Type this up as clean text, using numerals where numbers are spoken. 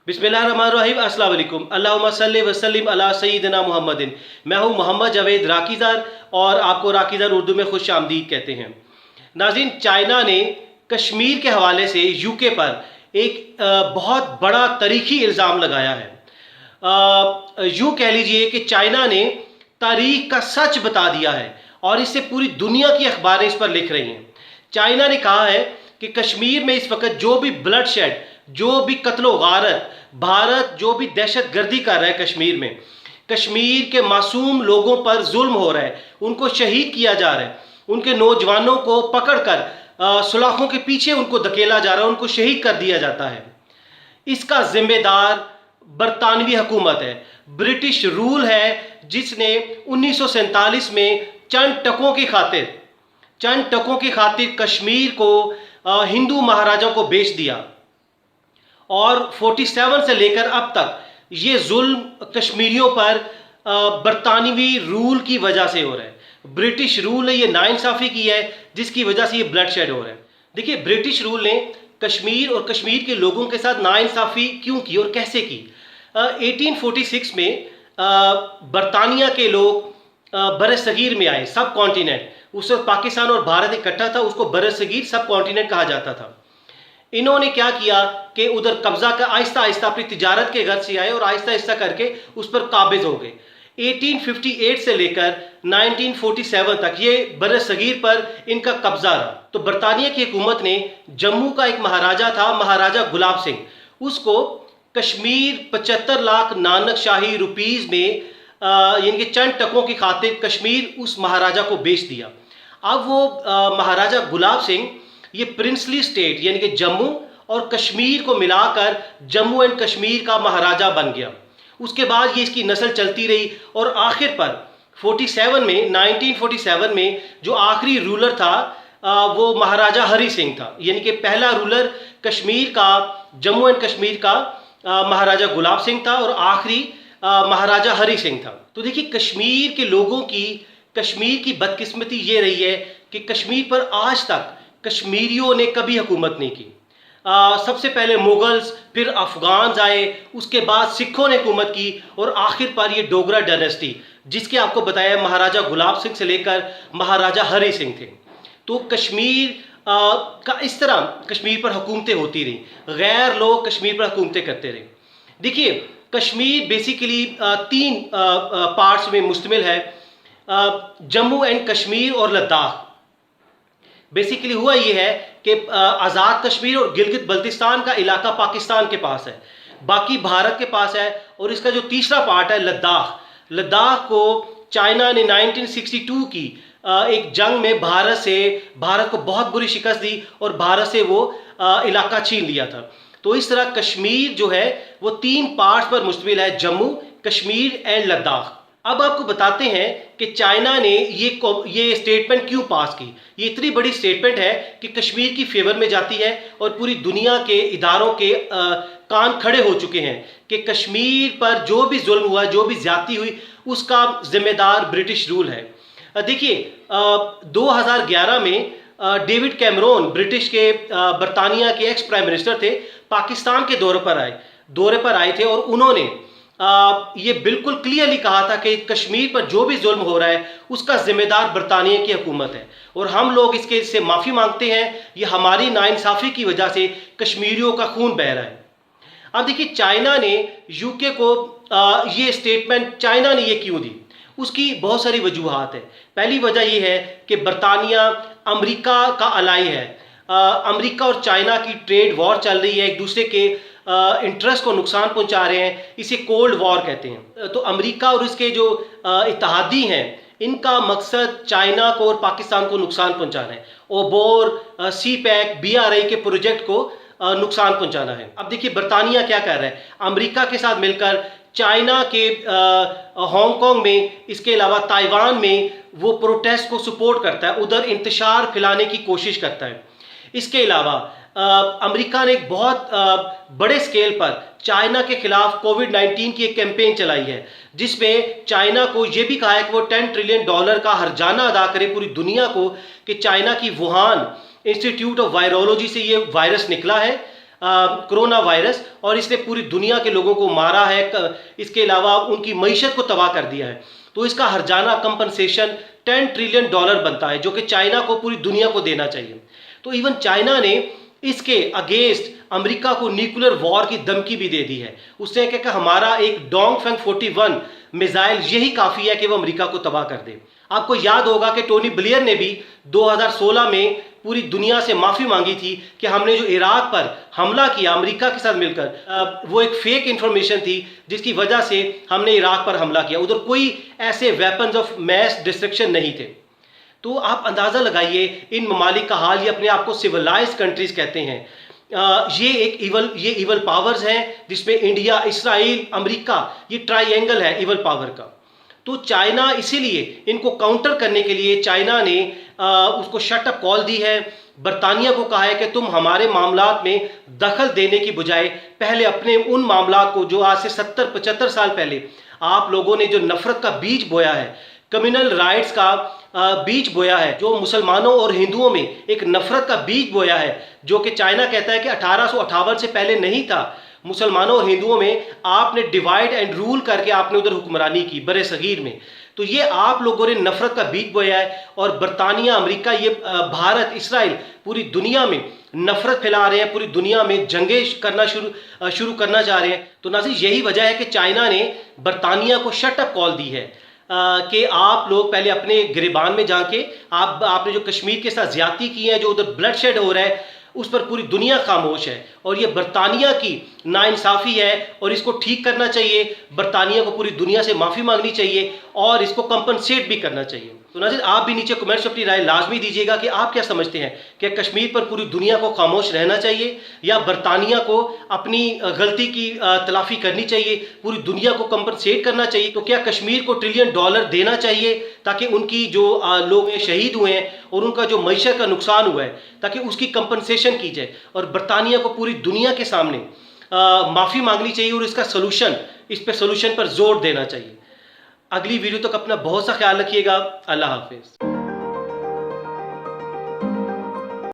बिस्मिल्लाहिर्रहमानिर्रहीम, अस्सलाम वालेकुम। अल्लाहुम्मा सल्लि व सल्लिम अला सय्यिदिना मुहम्मदिन। मैं हूं मोहम्मद जावेद राकीज़र और आपको राकीज़र उर्दू में खुश आमदीद कहते हैं। नाज़रीन, चाइना ने कश्मीर के हवाले से यूके पर एक बहुत बड़ा तारीखी इल्ज़ाम लगाया है। यूँ कह लीजिए कि चाइना ने तारीख का सच बता दिया है और इससे पूरी दुनिया की अखबारें इस पर लिख रही हैं। चाइना ने कहा है कि कश्मीर में इस वक्त जो भी ब्लडशेड, जो भी कत्लो गारत, भारत जो भी दहशत गर्दी कर रहा है कश्मीर में, कश्मीर के मासूम लोगों पर जुल्म हो रहा है, उनको शहीद किया जा रहा है, उनके नौजवानों को पकड़कर सुलाखों के पीछे उनको धकेला जा रहा है, उनको शहीद कर दिया जाता है। इसका जिम्मेदार बरतानवी हुकूमत है, ब्रिटिश रूल है, जिसने 1947 में चंद टकों की खातिर कश्मीर को हिंदू महाराजाओं को बेच दिया और 47 से लेकर अब तक ये जुल्म कश्मीरियों पर बरतानवी रूल की वजह से हो रहा है। ब्रिटिश रूल ने ये नाइंसाफ़ी की है जिसकी वजह से ये ब्लडशेड हो रहा है। देखिए, ब्रिटिश रूल ने कश्मीर और कश्मीर के लोगों के साथ नाइंसाफ़ी क्यों की और कैसे की। 1846 में बरतानिया के लोग बरसगीर में आए, सब कॉन्टिनेंट, उस वक्त पाकिस्तान और भारत इकट्ठा था, उसको बरसगीर सब कॉन्टिनेंट कहा जाता था। इन्होंने क्या किया कि उधर कब्जा का आहिस्ता आहिस्ता अपनी तिजारत के घर से आए और आहिस्ता आहिस्ता करके उस पर काबिज हो गए। 1858 से लेकर 1947 तक ये बरसगीर पर इनका कब्जा रहा। तो बरतानिया की हुकूमत ने जम्मू का एक महाराजा था, महाराजा गुलाब सिंह, उसको कश्मीर 75 लाख नानक शाही रुपीज़ में यानी कि चंद टकों की खातिर कश्मीर उस महाराजा को बेच दिया। अब वो महाराजा गुलाब सिंह ये प्रिंसली स्टेट यानी कि जम्मू और कश्मीर को मिलाकर जम्मू एंड कश्मीर का महाराजा बन गया। उसके बाद ये इसकी नस्ल चलती रही और आखिर पर 1947 में जो आखिरी रूलर था वो महाराजा हरि सिंह था, यानी कि पहला रूलर कश्मीर का, जम्मू एंड कश्मीर का महाराजा गुलाब सिंह था और आखिरी महाराजा हरि सिंह था। तो देखिए, कश्मीर के लोगों की, कश्मीर की बदकिस्मती ये रही है कि कश्मीर पर आज तक कश्मीरियों ने कभी हुकूमत नहीं की। सबसे पहले मुगल्स, फिर अफगान आए, उसके बाद सिखों ने हुकूमत की और आखिर पर ये डोगरा डायनेस्टी, जिसके आपको बताया महाराजा गुलाब सिंह से लेकर महाराजा हरि सिंह थे। तो कश्मीर का इस तरह कश्मीर पर हुकूमतें होती रही, गैर लोग कश्मीर पर हुकूमतें करते रहे। देखिए, कश्मीर बेसिकली 3 पार्ट्स में मुश्तमिल है, जम्मू एंड कश्मीर और लद्दाख। बेसिकली हुआ ये है कि आज़ाद कश्मीर और गिलगित बल्तिस्तान का इलाका पाकिस्तान के पास है, बाकी भारत के पास है। और इसका जो तीसरा पार्ट है लद्दाख, लद्दाख को चाइना ने 1962 की एक जंग में भारत को बहुत बुरी शिकस्त दी और भारत से वो इलाका छीन लिया था। तो इस तरह कश्मीर जो है वो 3 पार्ट्स पर मुश्तमिल है, जम्मू, कश्मीर एंड लद्दाख। अब आपको बताते हैं कि चाइना ने ये स्टेटमेंट क्यों पास की। ये इतनी बड़ी स्टेटमेंट है कि कश्मीर की फेवर में जाती है और पूरी दुनिया के इदारों के कान खड़े हो चुके हैं कि कश्मीर पर जो भी जुल्म हुआ, जो भी ज्यादती हुई, उसका जिम्मेदार ब्रिटिश रूल है। देखिए, 2011 में डेविड कैमरोन, ब्रिटिश के बरतानिया के एक्स प्राइम मिनिस्टर थे, पाकिस्तान के दौरे पर आए थे और उन्होंने ये बिल्कुल क्लियरली कहा था कि कश्मीर पर जो भी जुल्म हो रहा है उसका जिम्मेदार बरतानिया की हुकूमत है और हम लोग इससे माफ़ी मांगते हैं, ये हमारी नाइंसाफ़ी की वजह से कश्मीरियों का खून बह रहा है। अब देखिए, चाइना ने यूके को ये स्टेटमेंट चाइना ने ये क्यों दी, उसकी बहुत सारी वजूहात है। पहली वजह यह है कि बरतानिया अमेरिका का अलाई है, अमेरिका और चाइना की ट्रेड वॉर चल रही है, एक दूसरे के इंटरेस्ट को नुकसान पहुंचा रहे हैं, इसे कोल्ड वॉर कहते हैं। तो अमेरिका और इसके जो इत्तेहादी हैं, इनका मकसद चाइना को और पाकिस्तान को नुकसान पहुंचाना है। ओबोर, सीपैक, BRI के प्रोजेक्ट को नुकसान पहुंचाना है। अब देखिए, बरतानिया क्या कर रहा है, अमेरिका के साथ मिलकर चाइना के हांगकांग में, इसके अलावा ताइवान में वो प्रोटेस्ट को सपोर्ट करता है, उधर इंतशार फैलाने की कोशिश करता है। इसके अलावा अमेरिका ने एक बहुत बड़े स्केल पर चाइना के खिलाफ कोविड-19 की एक कैंपेन चलाई है, जिसमें चाइना को ये भी कहा है कि वो $10 ट्रिलियन का हर्जाना अदा करे पूरी दुनिया को कि चाइना की वुहान इंस्टीट्यूट ऑफ वायरोलॉजी से ये वायरस निकला है कोरोना वायरस, और इसने पूरी दुनिया के लोगों को मारा है, इसके अलावा उनकी मईशत को तबाह कर दिया है। तो इसका हर्जाना कंपनसेशन $10 ट्रिलियन बनता है, जो कि चाइना को पूरी दुनिया को देना चाहिए। तो इवन चाइना ने इसके अगेंस्ट अमेरिका को न्यूक्लियर वॉर की धमकी भी दे दी है। उसने कहा कि हमारा एक डोंगफेंग 41 मिसाइल यही काफ़ी है कि वो अमेरिका को तबाह कर दे। आपको याद होगा कि टोनी ब्लेयर ने भी 2016 में पूरी दुनिया से माफ़ी मांगी थी कि हमने जो इराक पर हमला किया अमेरिका के साथ मिलकर, वो एक फेक इंफॉर्मेशन थी जिसकी वजह से हमने इराक पर हमला किया। उधर कोई ऐसे वेपन्स ऑफ मैस डिस्ट्रक्शन नहीं थे। तो आप अंदाज़ा लगाइए इन ममालिक का हाल, ये अपने आप को सिविलाइज कंट्रीज़ कहते हैं। ये इवल पावर्स हैं, जिसमें इंडिया, इसराइल, अमेरिका, ये ट्राइएंगल है इवल पावर का। तो चाइना, इसीलिए इनको काउंटर करने के लिए चाइना ने उसको शट अप कॉल दी है। बरतानिया को कहा है कि तुम हमारे मामलात में दखल देने की बजाय पहले अपने उन मामलात को, जो आज से 70-75 साल पहले आप लोगों ने जो नफरत का बीज बोया है, कम्युनल राइट्स का बीज बोया है, जो मुसलमानों और हिंदुओं में एक नफरत का बीज बोया है, जो कि चाइना कहता है कि 1858 से पहले नहीं था। मुसलमानों और हिंदुओं में आपने डिवाइड एंड रूल करके आपने उधर हुक्मरानी की बरे सगीर में। तो ये आप लोगों ने नफरत का बीज बोया है, और बरतानिया, अमेरिका, ये भारत, इसराइल पूरी दुनिया में नफरत फैला रहे हैं, पूरी दुनिया में जंगें करना शुरू करना चाह रहे हैं। तो नाज़रीन, यही वजह है कि चाइना ने बरतानिया को शट अप कॉल दी है कि आप लोग पहले अपने गिरबान में जाके आपने जो कश्मीर के साथ ज्यादती की है, जो उधर ब्लडशेड हो रहा है, उस पर पूरी दुनिया खामोश है, और ये बरतानिया की नाइंसाफ़ी है और इसको ठीक करना चाहिए। बरतानिया को पूरी दुनिया से माफ़ी मांगनी चाहिए और इसको कंपनसेट भी करना चाहिए। तो नाज़रीन, आप भी नीचे कमेंट्स में अपनी राय लाजमी दीजिएगा कि आप क्या समझते हैं कि कश्मीर पर पूरी दुनिया को खामोश रहना चाहिए, या बरतानिया को अपनी गलती की तलाफ़ी करनी चाहिए, पूरी दुनिया को कंपनसेट करना चाहिए। तो क्या कश्मीर को $1 ट्रिलियन देना चाहिए ताकि उनकी जो लोग शहीद हुए हैं और उनका जो मईशत का नुकसान हुआ है, ताकि उसकी कंपनसेशन की जाए, और बरतानिया को पूरी दुनिया के सामने माफ़ी मांगनी चाहिए, और इसका सोल्यूशन पर जोर देना चाहिए। अगली वीडियो तक अपना बहुत सा ख्याल रखिएगा। अल्लाह हाफिज़।